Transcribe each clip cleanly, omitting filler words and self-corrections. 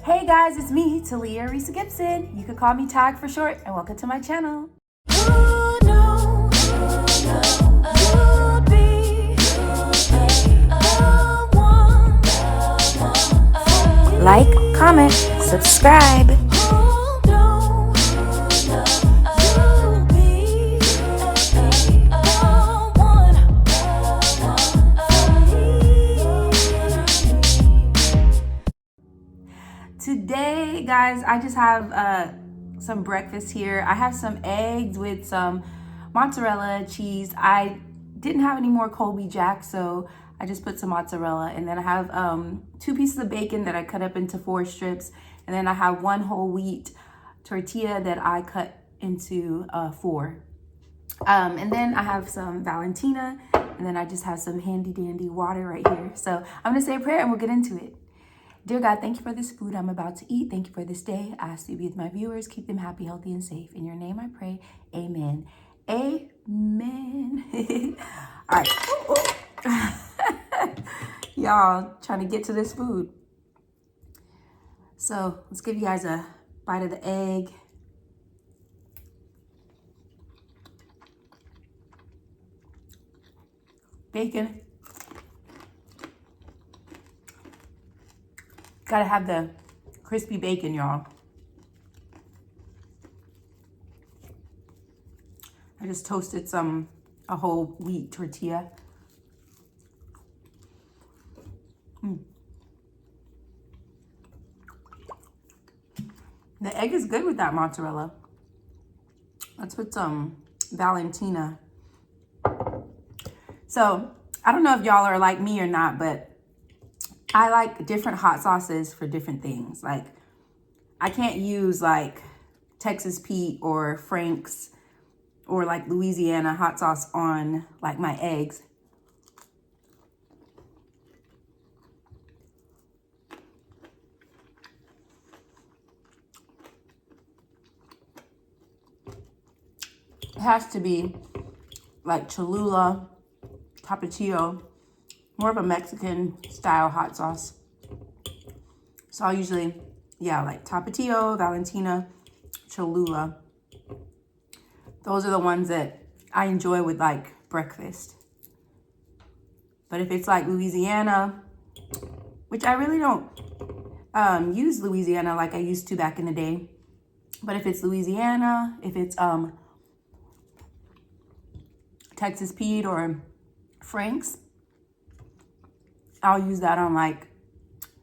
Hey guys, it's me, Talia Risa Gibson. You could call me Tag for short, and welcome to my channel. Like, comment, subscribe. Today, guys, I just have some breakfast here. I have some eggs with some mozzarella cheese. I didn't have any more Colby Jack, so I just put some mozzarella. And then I have 2 pieces of bacon that I cut up into 4 strips. And then I have 1 whole wheat tortilla that I cut into 4. And then I have some Valentina. And then I just have some handy dandy water right here. So I'm gonna say a prayer and we'll get into it. Dear God, thank you for this food I'm about to eat. Thank you for this day. I ask you to be with my viewers. Keep them happy, healthy, and safe. In your name I pray. Amen. Amen. All right. Y'all, trying to get to this food. So let's give you guys a bite of the egg. Bacon. Gotta have the crispy bacon, y'all. I just toasted a whole wheat tortilla. The egg is good with that mozzarella. Let's put some Valentina. So, I don't know if y'all are like me or not, but I like different hot sauces for different things. Like, I can't use like Texas Pete or Frank's or like Louisiana hot sauce on like my eggs. It has to be like Cholula, Tapatio, more of a Mexican style hot sauce. So I'll usually, like Tapatio, Valentina, Cholula. Those are the ones that I enjoy with like breakfast. But if it's like Louisiana, which I really don't use Louisiana like I used to back in the day. But if it's Louisiana, if it's Texas Pete or Frank's, I'll use that on like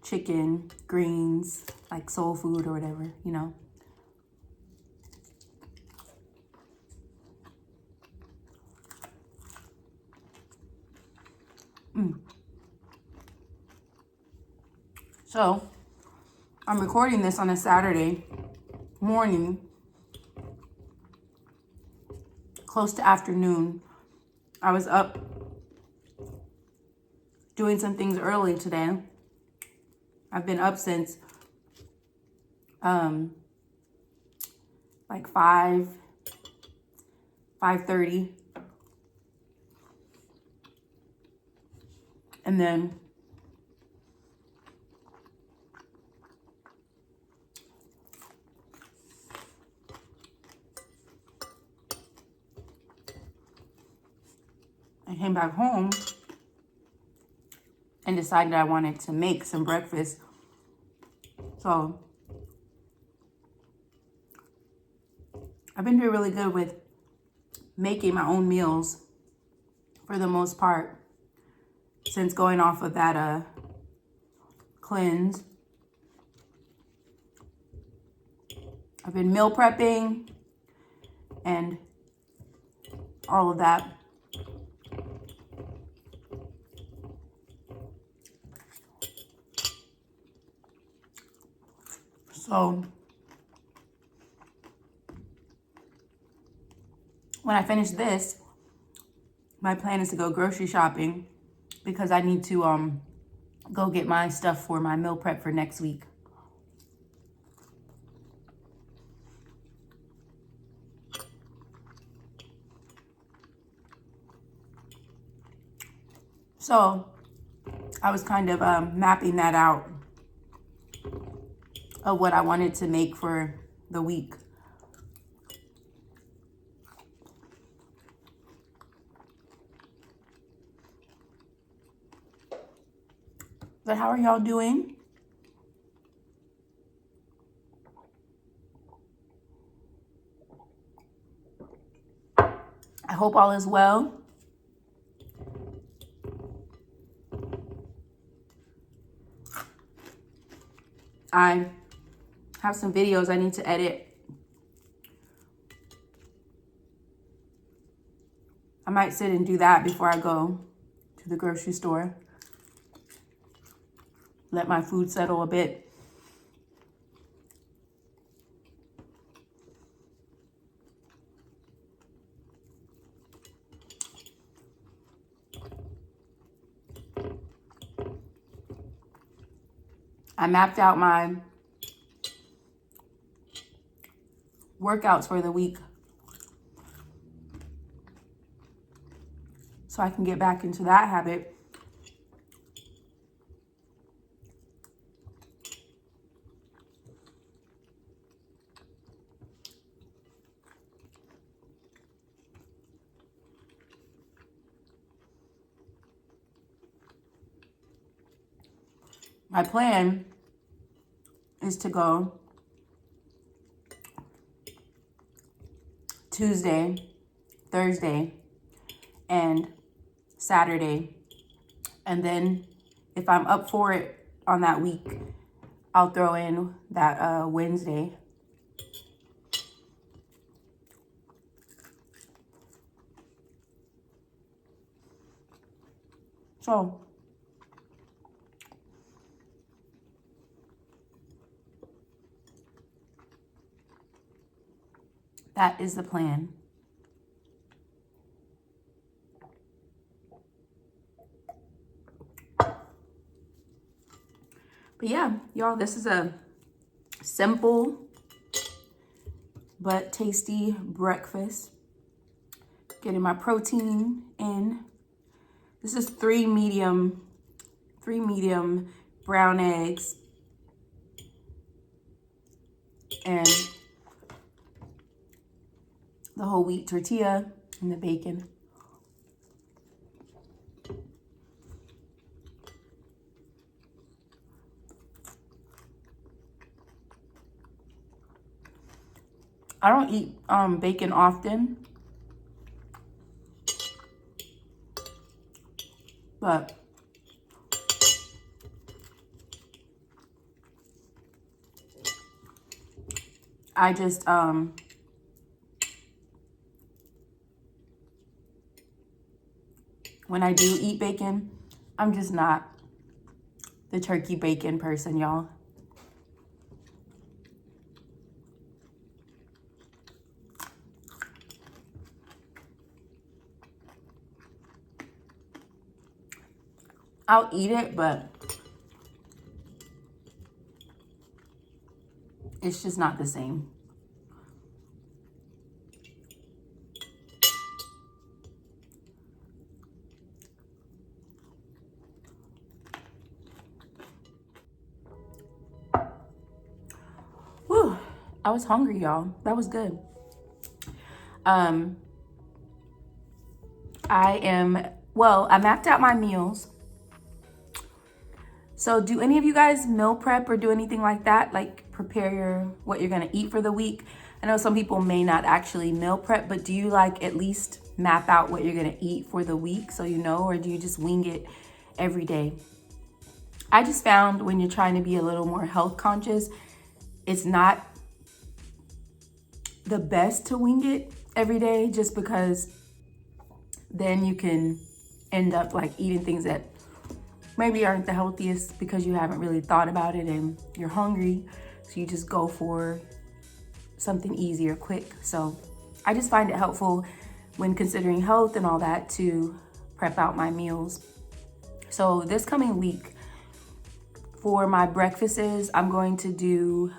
chicken, greens, like soul food or whatever, you know. So, I'm recording this on a Saturday morning, close to afternoon. I was up doing some things early today. I've been up since like 5:30. And then I came back home and decided I wanted to make some breakfast. So I've been doing really good with making my own meals for the most part since going off of that cleanse. I've been meal prepping and all of that. So when I finish this, my plan is to go grocery shopping because I need to go get my stuff for my meal prep for next week. So I was kind of mapping that out of what I wanted to make for the week. But how are y'all doing? I hope all is well. I have some videos I need to edit. I might sit and do that before I go to the grocery store. Let my food settle a bit. I mapped out my workouts for the week so I can get back into that habit. My plan is to go Tuesday, Thursday, and Saturday. And then if I'm up for it on that week, I'll throw in that Wednesday. So that is the plan. But yeah, y'all, this is a simple but tasty breakfast. Getting my protein in. This is three medium brown eggs and the whole wheat tortilla and the bacon. I don't eat bacon often, but I just when I do eat bacon, I'm just not the turkey bacon person, y'all. I'll eat it, but it's just not the same. Whew, I was hungry, y'all. That was good. I mapped out my meals. So do any of you guys meal prep or do anything like that? Like prepare what you're gonna eat for the week? I know some people may not actually meal prep, but do you like at least map out what you're gonna eat for the week so you know, or do you just wing it every day? I just found when you're trying to be a little more health conscious, it's not the best to wing it every day just because then you can end up like eating things that maybe aren't the healthiest because you haven't really thought about it and you're hungry. So you just go for something easy or quick. So I just find it helpful when considering health and all that to prep out my meals. So this coming week for my breakfasts, I'm going to do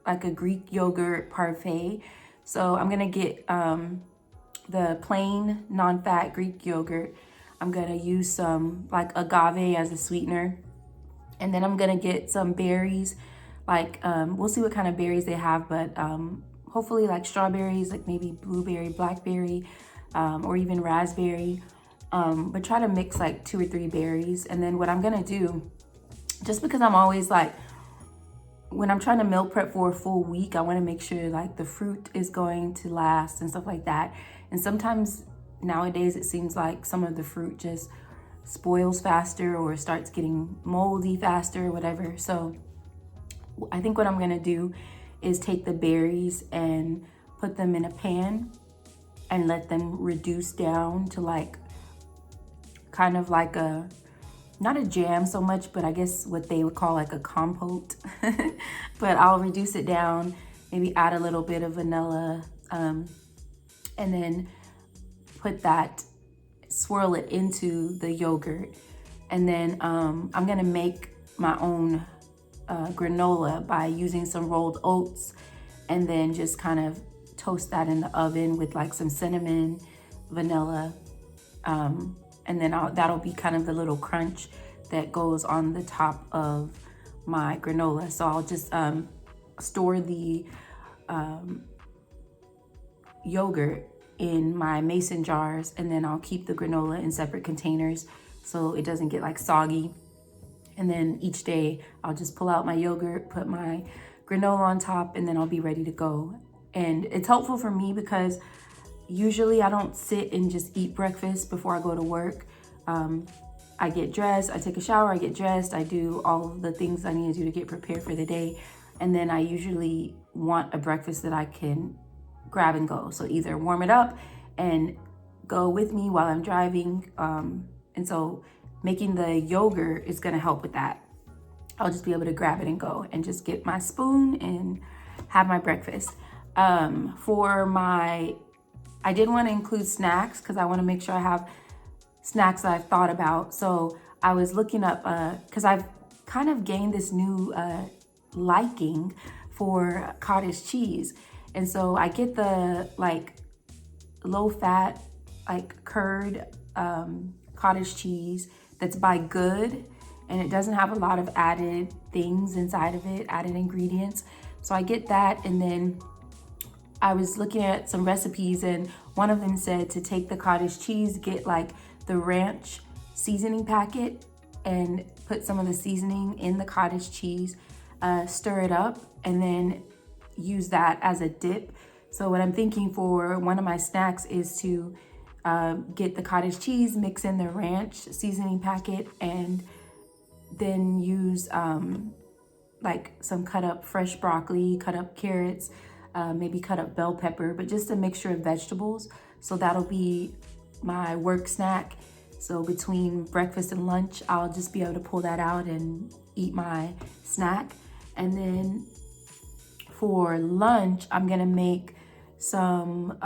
like a Greek yogurt parfait. So I'm gonna get the plain non-fat Greek yogurt. I'm gonna use some like agave as a sweetener. And then I'm gonna get some berries. Like, we'll see what kind of berries they have, but hopefully like strawberries, like maybe blueberry, blackberry, or even raspberry. But try to mix like 2 or 3 berries. And then what I'm gonna do, just because I'm always like, when I'm trying to meal prep for a full week, I want to make sure like the fruit is going to last and stuff like that. And sometimes nowadays it seems like some of the fruit just spoils faster or starts getting moldy faster or whatever. So I think what I'm gonna do is take the berries and put them in a pan and let them reduce down to like kind of like a, not a jam so much, but I guess what they would call like a compote. But I'll reduce it down, maybe add a little bit of vanilla, and then put that, swirl it into the yogurt. And then I'm gonna make my own granola by using some rolled oats, and then just kind of toast that in the oven with like some cinnamon, vanilla, and then that'll be kind of the little crunch that goes on the top of my granola. So I'll just store the yogurt in my mason jars, and then I'll keep the granola in separate containers so it doesn't get like soggy. And then each day I'll just pull out my yogurt, put my granola on top, and then I'll be ready to go. And it's helpful for me because usually I don't sit and just eat breakfast before I go to work. I get dressed, I take a shower, I get dressed, I do all of the things I need to do to get prepared for the day. And then I usually want a breakfast that I can grab and go. So either warm it up and go with me while I'm driving. And so making the yogurt is gonna help with that. I'll just be able to grab it and go and just get my spoon and have my breakfast. I did want to include snacks because I want to make sure I have snacks that I've thought about. So I was looking up, because I've kind of gained this new liking for cottage cheese. And so I get the like low fat, like curd cottage cheese that's by Good, and it doesn't have a lot of added things inside of it, added ingredients. So I get that, and then I was looking at some recipes, and one of them said to take the cottage cheese, get like the ranch seasoning packet and put some of the seasoning in the cottage cheese, stir it up, and then use that as a dip. So what I'm thinking for one of my snacks is to get the cottage cheese, mix in the ranch seasoning packet, and then use like some cut up fresh broccoli, cut up carrots, maybe cut up bell pepper, but just a mixture of vegetables. So that'll be my work snack. So between breakfast and lunch, I'll just be able to pull that out and eat my snack. And then for lunch, I'm gonna make some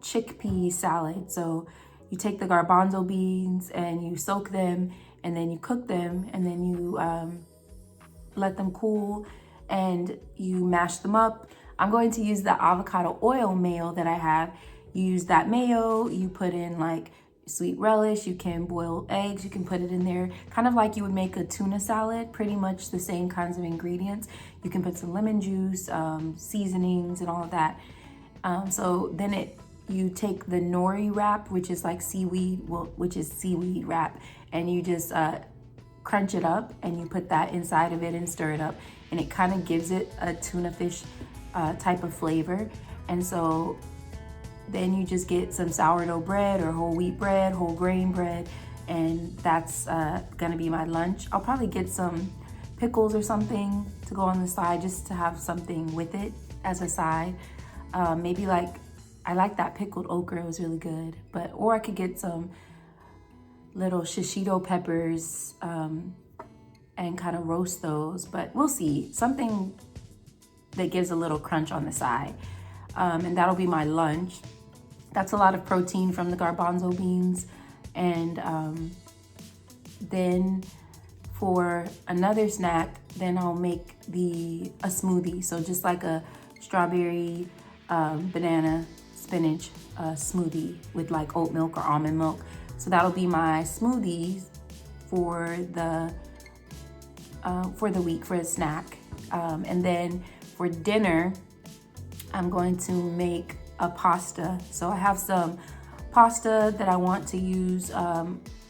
chickpea salad. So you take the garbanzo beans and you soak them, and then you cook them, and then you let them cool, and you mash them up. I'm going to use the avocado oil mayo that I have. You use that mayo, you put in like sweet relish, you can boil eggs, you can put it in there, kind of like you would make a tuna salad, pretty much the same kinds of ingredients. You can put some lemon juice, seasonings and all of that. So then you take the nori wrap, which is like seaweed wrap, and you just crunch it up, and you put that inside of it and stir it up, and it kind of gives it a tuna fish type of flavor. And so then you just get some sourdough bread or whole wheat bread, whole grain bread, and that's gonna be my lunch. I'll probably get some pickles or something to go on the side, just to have something with it as a side. Maybe like, I like that pickled okra, it was really good. Or I could get some little shishito peppers and kind of roast those, but we'll see. Something that gives a little crunch on the side. And that'll be my lunch. That's a lot of protein from the garbanzo beans. And then for another snack, then I'll make a smoothie. So just like a strawberry, banana, spinach smoothie with like oat milk or almond milk. So that'll be my smoothies for the week, for a snack. And then for dinner, I'm going to make a pasta. So I have some pasta that I want to use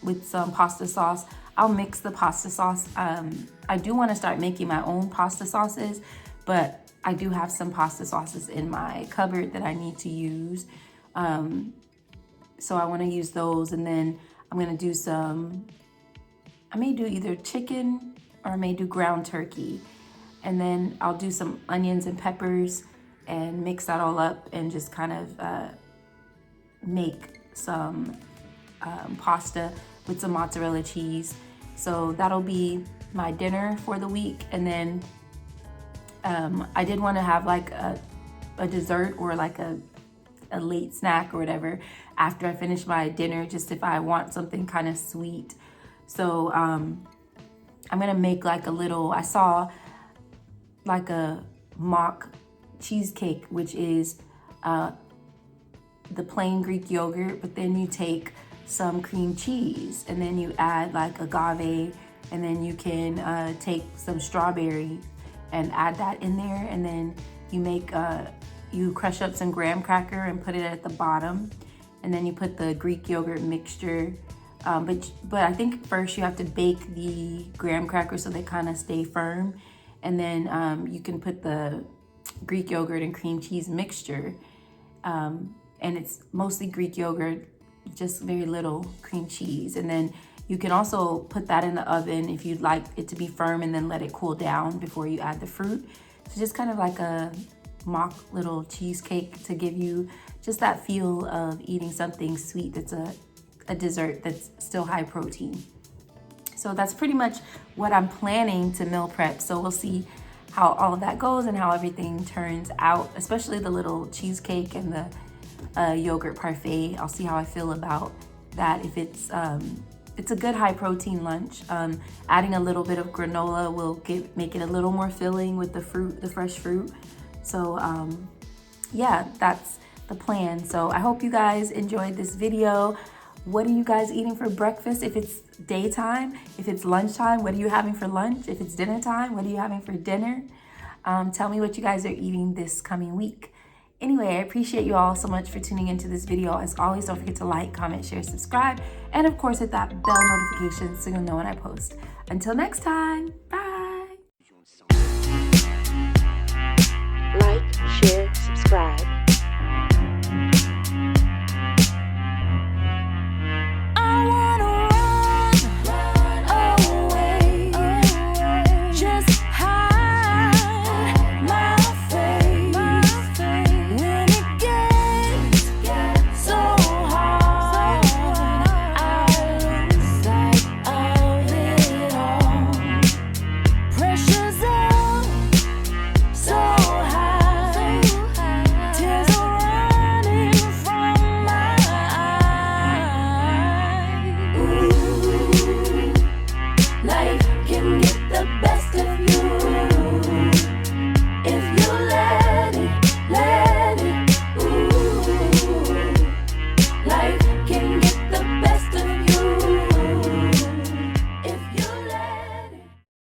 with some pasta sauce. I'll mix the pasta sauce. I do want to start making my own pasta sauces, but I do have some pasta sauces in my cupboard that I need to use. So I want to use those, and then I'm going to do I may do either chicken or I may do ground turkey. And then I'll do some onions and peppers and mix that all up and just kind of make some pasta with some mozzarella cheese. So that'll be my dinner for the week. And then I did want to have like a dessert or like a late snack or whatever after I finish my dinner, just if I want something kind of sweet. So I'm gonna make like I saw like a mock cheesecake, which is the plain Greek yogurt, but then you take some cream cheese and then you add like agave, and then you can take some strawberry and add that in there, and then you crush up some graham cracker and put it at the bottom, and then you put the Greek yogurt mixture. But I think first you have to bake the graham crackers so they kind of stay firm, and then you can put the Greek yogurt and cream cheese mixture, and it's mostly Greek yogurt, just very little cream cheese. And then you can also put that in the oven if you'd like it to be firm, and then let it cool down before you add the fruit. So just kind of like a mock little cheesecake to give you just that feel of eating something sweet that's a dessert that's still high protein. So that's pretty much what I'm planning to meal prep. So we'll see how all of that goes and how everything turns out, especially the little cheesecake and the yogurt parfait. I'll see how I feel about that. If it's a good high protein lunch. Adding a little bit of granola will make it a little more filling with the fresh fruit. So yeah, that's the plan. So I hope you guys enjoyed this video. What are you guys eating for breakfast? If it's daytime, if it's lunchtime, what are you having for lunch? If it's dinner time, what are you having for dinner? Tell me what you guys are eating this coming week. Anyway, I appreciate you all so much for tuning into this video. As always, don't forget to like, comment, share, subscribe, and of course hit that bell notification so you'll know when I post. Until next time, bye.